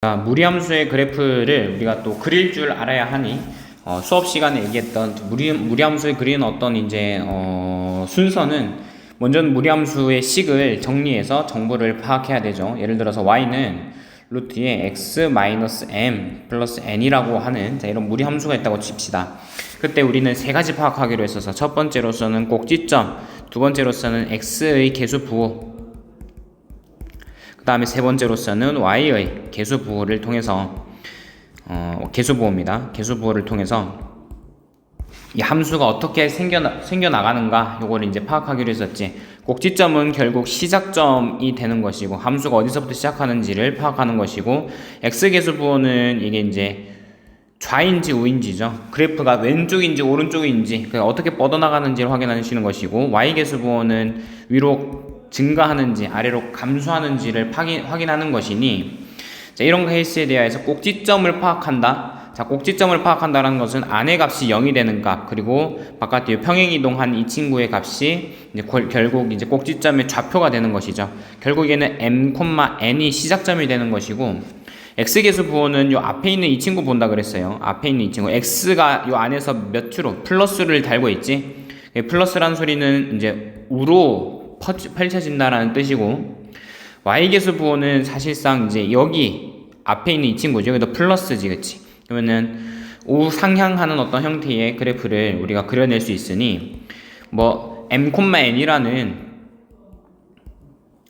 자, 무리함수의 그래프를 우리가 또 그릴 줄 알아야 하니 수업 시간에 얘기했던 무리함수를 그리는 어떤 이제 순서는 먼저는 무리함수의 식을 정리해서 정보를 파악해야 되죠. 예를 들어서 y는 루트에 x-m 플러스 n이라고 하는 이런 무리함수가 있다고 칩시다. 그때 우리는 세 가지 파악하기로 했어서 첫 번째로서는 꼭지점, 두 번째로서는 x의 계수 부호, 그 다음에 세 번째로서는 y의 계수 부호를 통해서 계수 부호입니다. 계수 부호를 통해서 이 함수가 어떻게 생겨 나가는가 요거를 이제 파악하기로 했었지. 꼭지점은 결국 시작점이 되는 것이고 함수가 어디서부터 시작하는지를 파악하는 것이고, x 계수 부호는 이게 이제 좌인지 우인지죠. 그래프가 왼쪽인지 오른쪽인지 어떻게 뻗어나가는지를 확인하시는 것이고, y 계수 부호는 위로 증가하는지 아래로 감소하는지를 확인하는 것이니, 자, 이런 케이스에 대해서 꼭지점을 파악한다. 자, 꼭지점을 파악한다는 것은 안의 값이 0이 되는 값, 그리고 바깥에 평행이동한 이 친구의 값이 이제 결국 이제 꼭지점의 좌표가 되는 것이죠. 결국에는 m, n이 시작점이 되는 것이고, x계수 부호는 요 앞에 있는 이 친구 본다 그랬어요. 앞에 있는 이 친구 x가 요 안에서 몇 주로 플러스를 달고 있지. 플러스란 소리는 이제 우로 펼쳐진다라는 뜻이고, y계수 부호는 사실상 이제 여기 앞에 있는 이 친구죠. 여기도 플러스지, 그치? 그러면은 우상향하는 어떤 형태의 그래프를 우리가 그려낼 수 있으니, 뭐 m,n이라는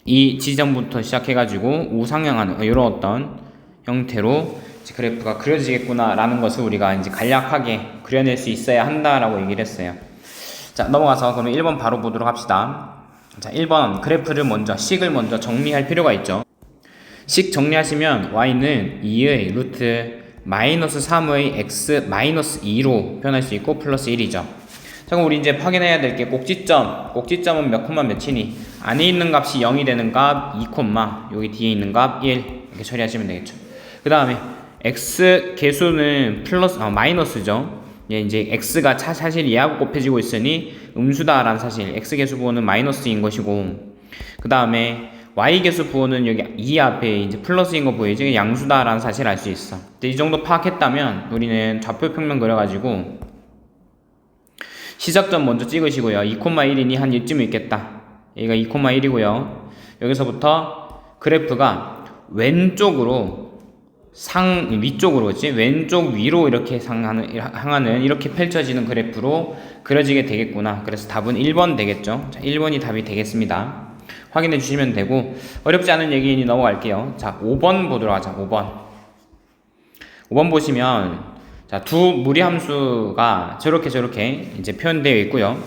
이 지점부터 시작해가지고 우상향하는 이런 어떤 형태로 그래프가 그려지겠구나 라는 것을 우리가 이제 간략하게 그려낼 수 있어야 한다라고 얘기를 했어요. 자, 넘어가서 그러면 1번 바로 보도록 합시다. 자, 1번 그래프를 먼저 식을 먼저 정리할 필요가 있죠. 식 정리하시면 y는 2의 루트 마이너스 3의 x 마이너스 2로 표현할 수 있고 플러스 1이죠. 자, 그럼 우리 이제 확인해야 될 게 꼭지점은 몇 콤마 몇이니? 안에 있는 값이 0이 되는 값 2 콤마, 여기 뒤에 있는 값 1 이렇게 처리하시면 되겠죠. 그 다음에 x 계수는 마이너스죠. 예, 이제 x가 사실 얘하고 곱해지고 있으니 음수다라는 사실, x 계수 부호는 마이너스인 것이고, 그 다음에 y 계수 부호는 여기 2 앞에 이제 플러스인 거 보이지? 양수다라는 사실을 알 수 있어. 이 정도 파악했다면 우리는 좌표 평면 그려가지고 시작점 먼저 찍으시고요. 2,1이니 한 이쯤 있겠다. 여기가 2,1이고요. 여기서부터 그래프가 왼쪽으로 위쪽으로, 그치? 왼쪽 위로 이렇게 향하는 이렇게 펼쳐지는 그래프로 그려지게 되겠구나. 그래서 답은 1번 되겠죠. 자, 1번이 답이 되겠습니다. 확인해 주시면 되고, 어렵지 않은 얘기니 넘어갈게요. 자, 5번 보도록 하자. 5번 보시면, 자, 두 무리함수가 저렇게 이제 표현되어 있고요.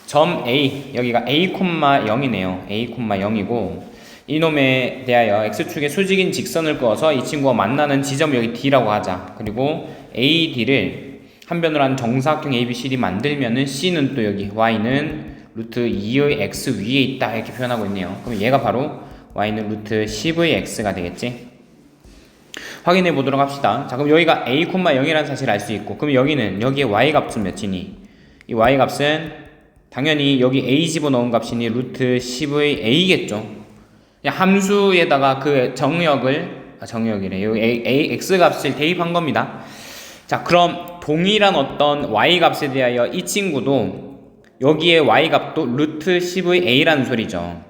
점 A, 여기가 a,0이네요. a,0이고, 이놈에 대하여 x축의 수직인 직선을 그어서 이 친구가 만나는 지점 여기 D라고 하자. 그리고 AD를 한 변으로 한 정사각형 ABCD 만들면은 C는 또 여기, Y는 루트 2의 X 위에 있다 이렇게 표현하고 있네요. 그럼 얘가 바로 Y는 루트 10의 X가 되겠지? 확인해 보도록 합시다. 자, 그럼 여기가 a,0이라는 사실을 알 수 있고, 그럼 여기에 Y 값은 몇이니? 이 Y 값은 당연히 여기 A 집어넣은 값이니 루트 10의 A겠죠? 함수에다가 그 정의역이래. 여기 x 값을 대입한 겁니다. 자, 그럼 동일한 어떤 y 값에 대하여 이 친구도 여기에 y 값도 루트 10의 a라는 소리죠.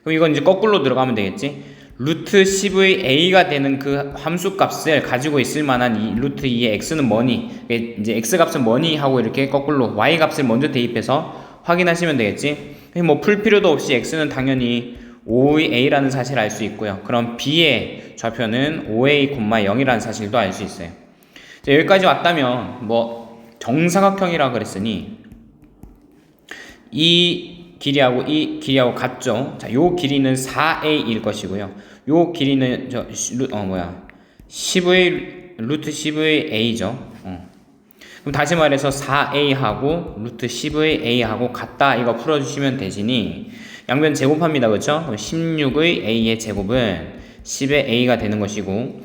그럼 이건 이제 거꾸로 들어가면 되겠지. 루트 10의 a가 되는 그 함수 값을 가지고 있을 만한 이 루트 2의 x는 뭐니? 이제 x 값은 뭐니? 하고 이렇게 거꾸로 y 값을 먼저 대입해서 확인하시면 되겠지. 뭐 풀 필요도 없이 x는 당연히 5의 a라는 사실을 알 수 있고요. 그럼 b의 좌표는 5a, 0이라는 사실도 알 수 있어요. 자, 여기까지 왔다면 뭐 정사각형이라 그랬으니 이 길이하고 같죠. 자, 요 길이는 4a일 것이고요. 요 길이는 루트 10의 a죠. 그럼 다시 말해서 4a하고 루트 10의 a하고 같다, 이거 풀어주시면 되시니 양변 제곱합니다. 그렇죠? 그럼 16의 a의 제곱은 10의 a가 되는 것이고,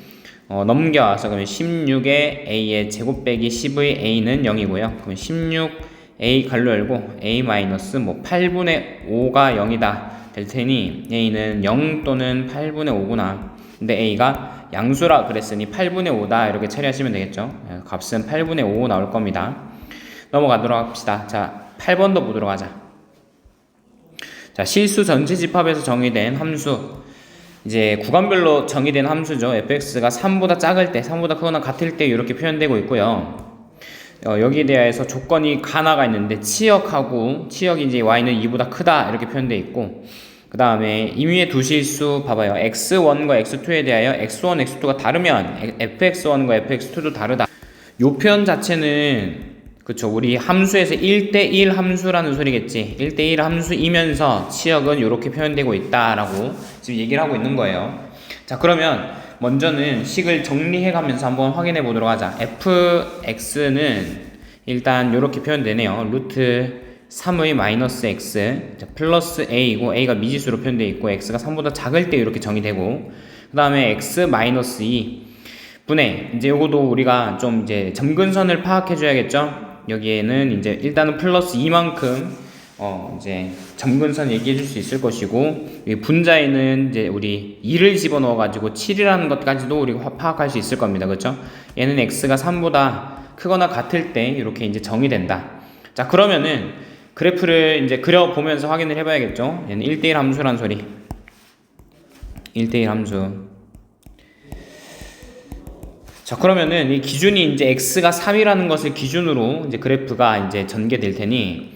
넘겨와서 그러면 16의 a의 제곱 빼기 10의 a는 0이고요. 그럼 16a 갈로 열고 a 마이너스 8분의 5가 0이다 될 테니 a는 0 또는 8분의 5구나. 근데 a가 양수라 그랬으니 8분의 5다 이렇게 처리하시면 되겠죠. 값은 8분의 5 나올 겁니다. 넘어가도록 합시다. 자, 8번도 보도록 하자. 자, 실수 전체 집합에서 정의된 함수, 이제 구간별로 정의된 함수죠. fx가 3보다 작을 때, 3보다 크거나 같을 때 이렇게 표현되고 있고요. 여기에 대해서 조건이 가나가 있는데 치역이 이제 y는 2보다 크다 이렇게 표현되어 있고, 그 다음에 임의의 두 실수 봐봐요. x1과 x2에 대하여 x1, x2가 다르면 fx1과 fx2도 다르다. 요 표현 자체는 그쵸, 우리 함수에서 1대1 함수라는 소리겠지. 1대1 함수이면서 치역은 이렇게 표현되고 있다라고 지금 얘기를 하고 있는 거예요. 자, 그러면 먼저는 식을 정리해 가면서 한번 확인해 보도록 하자. fx는 일단 이렇게 표현되네요. 루트 3의 마이너스 x 플러스 a이고, a가 미지수로 표현되어 있고 x가 3보다 작을 때 이렇게 정의되고, 그 다음에 x 마이너스 2 분의, 이제 요거도 우리가 좀 이제 점근선을 파악해 줘야겠죠. 여기에는 이제 일단은 플러스 2만큼 이제 점근선 얘기해 줄 수 있을 것이고, 이 분자에는 이제 우리 2를 집어넣어 가지고 7이라는 것까지도 우리가 파악할 수 있을 겁니다. 그렇죠? 얘는 x가 3보다 크거나 같을 때 이렇게 이제 정의된다. 자, 그러면은 그래프를 이제 그려 보면서 확인을 해 봐야겠죠. 얘는 1대1 함수란 소리. 1대1 함수. 자, 그러면은 이 기준이 이제 x가 3이라는 것을 기준으로 이제 그래프가 이제 전개될 테니,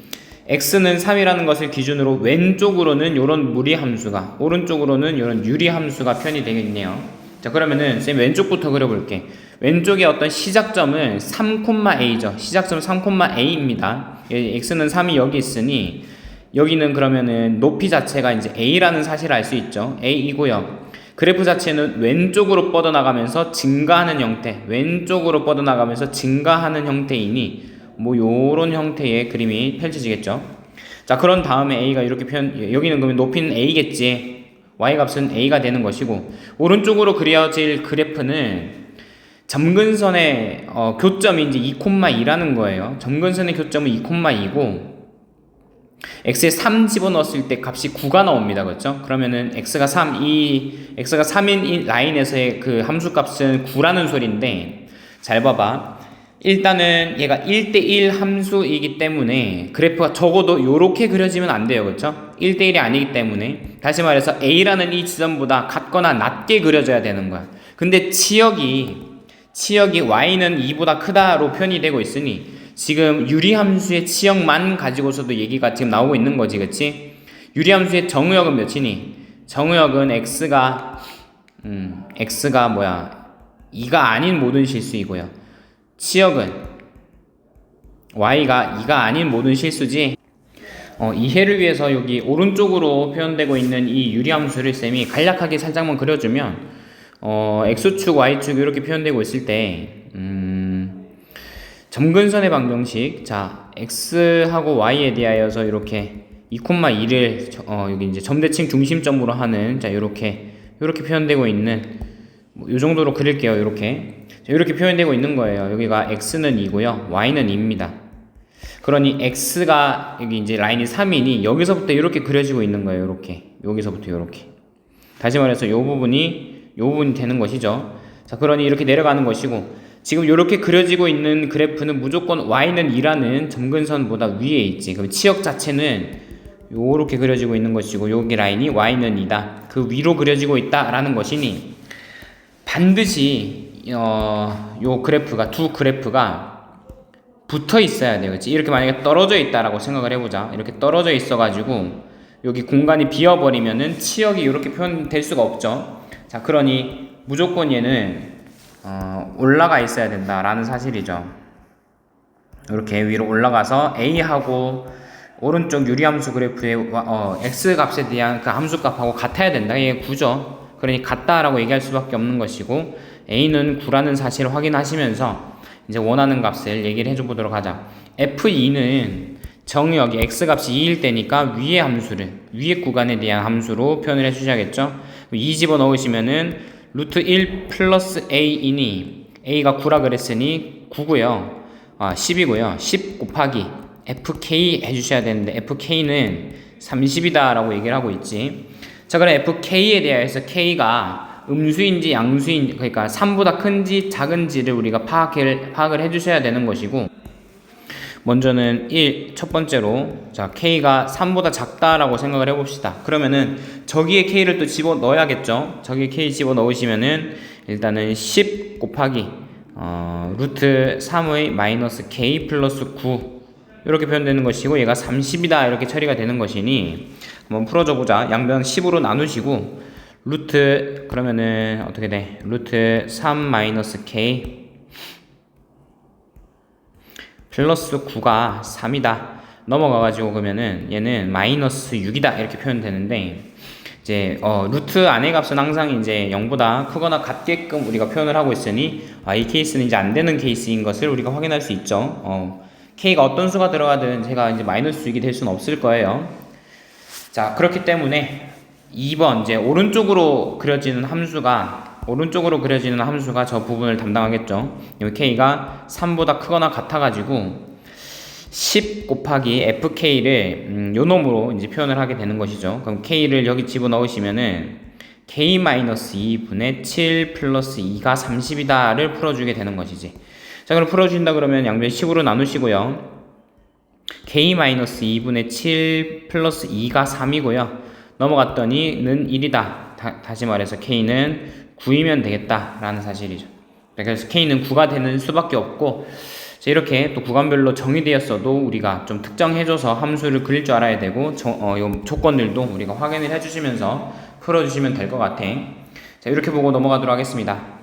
x는 3이라는 것을 기준으로 왼쪽으로는 요런 무리 함수가, 오른쪽으로는 요런 유리 함수가 표현이 되겠네요. 자, 그러면은 쌤 왼쪽부터 그려볼게. 왼쪽에 어떤 시작점은 3,a죠. 시작점 3,a입니다. x는 3이 여기 있으니 여기는 그러면은 높이 자체가 이제 a라는 사실을 알 수 있죠. a이고요. 그래프 자체는 왼쪽으로 뻗어나가면서 증가하는 형태, 왼쪽으로 뻗어나가면서 증가하는 형태이니 뭐 요런 형태의 그림이 펼쳐지겠죠. 자, 그런 다음에 a가 이렇게 여기는 그러면 높이는 a겠지. y 값은 a가 되는 것이고, 오른쪽으로 그려질 그래프는 점근선의 교점이 이제 2,2라는 거예요. 점근선의 교점은 2,2고 x에 3 집어넣었을 때 값이 9가 나옵니다. 그렇죠? 그러면은 x가 3인 이 라인에서의 그 함수 값은 9라는 소리인데, 잘 봐봐. 일단은 얘가 1대1 함수이기 때문에 그래프가 적어도 요렇게 그려지면 안 돼요. 그렇죠? 1대1이 아니기 때문에, 다시 말해서 a라는 이 지점보다 같거나 낮게 그려져야 되는 거야. 근데 치역이 y는 2보다 크다로 표현이 되고 있으니 지금 유리함수의 치역만 가지고서도 얘기가 지금 나오고 있는 거지, 그치? 유리함수의 정의역은 몇이니? 정의역은 x가 2가 아닌 모든 실수이고요. 치역은 y가 2가 아닌 모든 실수지. 이해를 위해서 여기 오른쪽으로 표현되고 있는 이 유리함수를 쌤이 간략하게 살짝만 그려주면, x축, y축 이렇게 표현되고 있을 때, 점근선의 방정식, 자, x하고 y에 대하여서 이렇게 2,2를 여기 이제 점대칭 중심점으로 하는, 자, 요렇게 표현되고 있는, 요 정도로 그릴게요. 이렇게 표현되고 있는 거예요. 여기가 x는 2고요, y는 2입니다. 그러니 x가 여기 이제 라인이 3이니 여기서부터 이렇게 그려지고 있는 거예요. 여기서부터 이렇게. 다시 말해서 요 부분이 되는 것이죠. 자, 그러니 이렇게 내려가는 것이고, 지금 이렇게 그려지고 있는 그래프는 무조건 y는 2라는 점근선보다 위에 있지. 그럼 치역 자체는 요렇게 그려지고 있는 것이고, 여기 라인이 y는 2다. 그 위로 그려지고 있다라는 것이니 반드시 요 그래프가, 두 그래프가 붙어 있어야 돼요. 그치? 이렇게 만약에 떨어져 있다라고 생각을 해보자. 이렇게 떨어져 있어가지고 여기 공간이 비어버리면은 치역이 이렇게 표현될 수가 없죠. 자, 그러니 무조건 얘는 올라가 있어야 된다라는 사실이죠. 이렇게 위로 올라가서 a하고 오른쪽 유리함수 그래프의 x 값에 대한 그 함수 값하고 같아야 된다. 이게 9죠. 그러니 같다라고 얘기할 수밖에 없는 것이고, a는 9라는 사실을 확인하시면서 이제 원하는 값을 얘기를 해줘 보도록 하자. f2는 정의역이 x 값이 2일 때니까 위의 구간에 대한 함수로 표현을 해주셔야겠죠. 2 집어 넣으시면은 루트 1 플러스 a이니 a가 9라 그랬으니 9고요. 10이고요. 10 곱하기 fk 해주셔야 되는데 fk는 30이다 라고 얘기를 하고 있지. 자, 그럼 fk에 대해서 k가 음수인지 양수인지, 그러니까 3보다 큰지 작은지를 우리가 파악을 해주셔야 되는 것이고, 먼저는 첫 번째로, 자, K가 3보다 작다라고 생각을 해봅시다. 그러면은 저기에 K를 또 집어 넣어야겠죠? 저기에 K 집어 넣으시면은 일단은 10 곱하기 루트 3의 마이너스 K 플러스 9 이렇게 표현되는 것이고, 얘가 30이다 이렇게 처리가 되는 것이니 한번 풀어줘 보자. 양변 10으로 나누시고 루트, 그러면은 어떻게 돼? 루트 3 마이너스 K 플러스 9가 3이다 넘어가가지고, 그러면은 얘는 마이너스 6이다 이렇게 표현되는데, 이제 루트 안의 값은 항상 이제 0보다 크거나 같게끔 우리가 표현을 하고 있으니 이 케이스는 이제 안 되는 케이스인 것을 우리가 확인할 수 있죠. K가 어떤 수가 들어가든 제가 이제 마이너스 6이 될 수는 없을 거예요. 자, 그렇기 때문에 2번 이제 오른쪽으로 그려지는 함수가 저 부분을 담당하겠죠. K가 3보다 크거나 같아가지고 10 곱하기 FK를 요 놈으로 이제 표현을 하게 되는 것이죠. 그럼 K를 여기 집어넣으시면은 K-2분의 7 플러스 2가 30이다를 풀어주게 되는 것이지. 자, 그럼 풀어주신다 그러면 양변 10으로 나누시고요. K-2분의 7 플러스 2가 3이고요. 넘어갔더니 는 1이다. 다시 말해서 K는 9이면 되겠다라는 사실이죠. 그래서 K는 9가 되는 수밖에 없고, 자, 이렇게 또 구간별로 정의되었어도 우리가 좀 특정해줘서 함수를 그릴 줄 알아야 되고, 요 조건들도 우리가 확인을 해주시면서 풀어주시면 될 것 같아. 자, 이렇게 보고 넘어가도록 하겠습니다.